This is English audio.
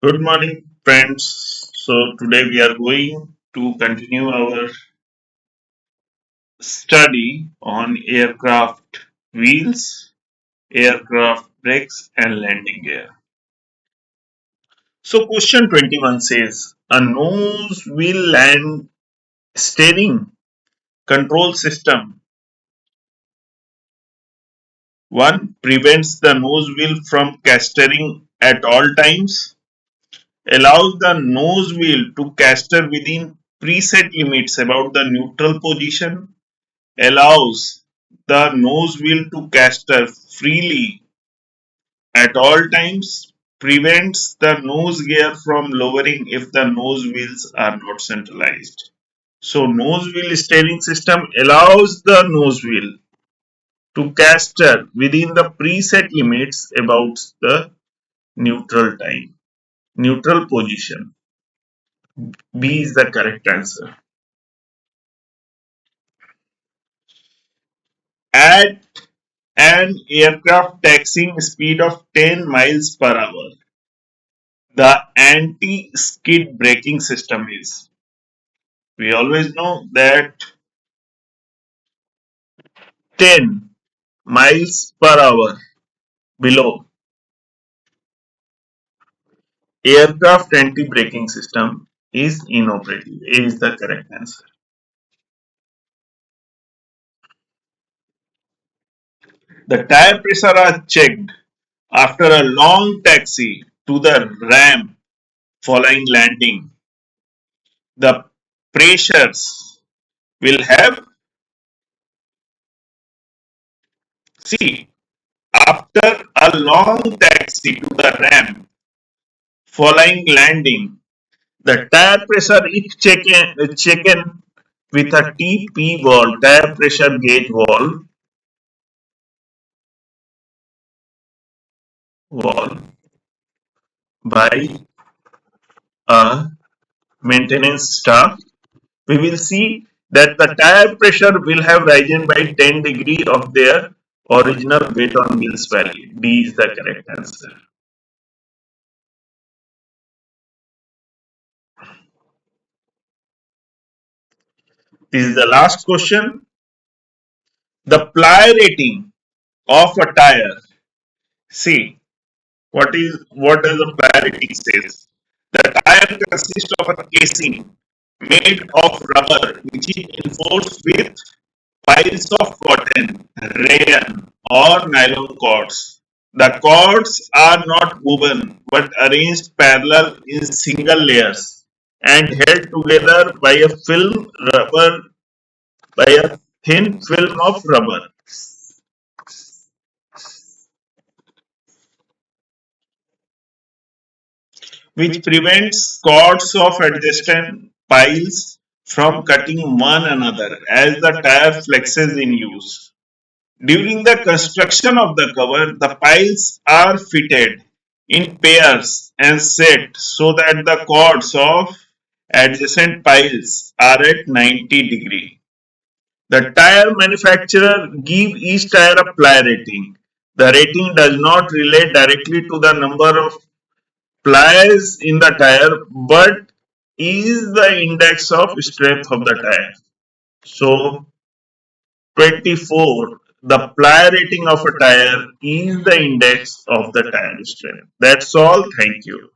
Good morning, friends. So, today we are going to continue our study on aircraft wheels, aircraft brakes, and landing gear. So, question 21 says a nose wheel land steering control system. One prevents the nose wheel from castering at all times, allows the nose wheel to caster within preset limits about the neutral position, allows the nose wheel to caster freely at all times, prevents the nose gear from lowering if the nose wheels are not centralized. So, nose wheel steering system allows the nose wheel to caster within the preset limits about the neutral time, neutral position. B is the correct answer. At an aircraft taxiing speed of 10 miles per hour, the anti-skid braking system is. We always know that 10 miles per hour below aircraft anti-braking system is inoperative. A is the correct answer. The tire pressure are checked after a long taxi to the ramp following landing. The pressures will have, see, after a long taxi to the ramp following landing, the tire pressure is checked with a TP valve, tire pressure gauge valve by a maintenance staff. We will see that the tire pressure will have risen by 10 degree of their original weight on wheels value. D is the correct answer. This is the last question. The ply rating of a tire. See, what does the ply rating says? The tire consists of a casing made of rubber which is enforced with piles of cotton, rayon, or nylon cords. The cords are not woven but arranged parallel in single layers and held together by a thin film of rubber, which prevents cords of adjacent piles from cutting one another as the tire flexes in use. During the construction of the cover, the piles are fitted in pairs and set so that the cords of adjacent piles are at 90 degree. The tire manufacturer give each tire a ply rating. The rating does not relate directly to the number of plies in the tire but is the index of strength of the tire. So 24, the ply rating of a tire is the index of the tire strength. That's all. Thank you.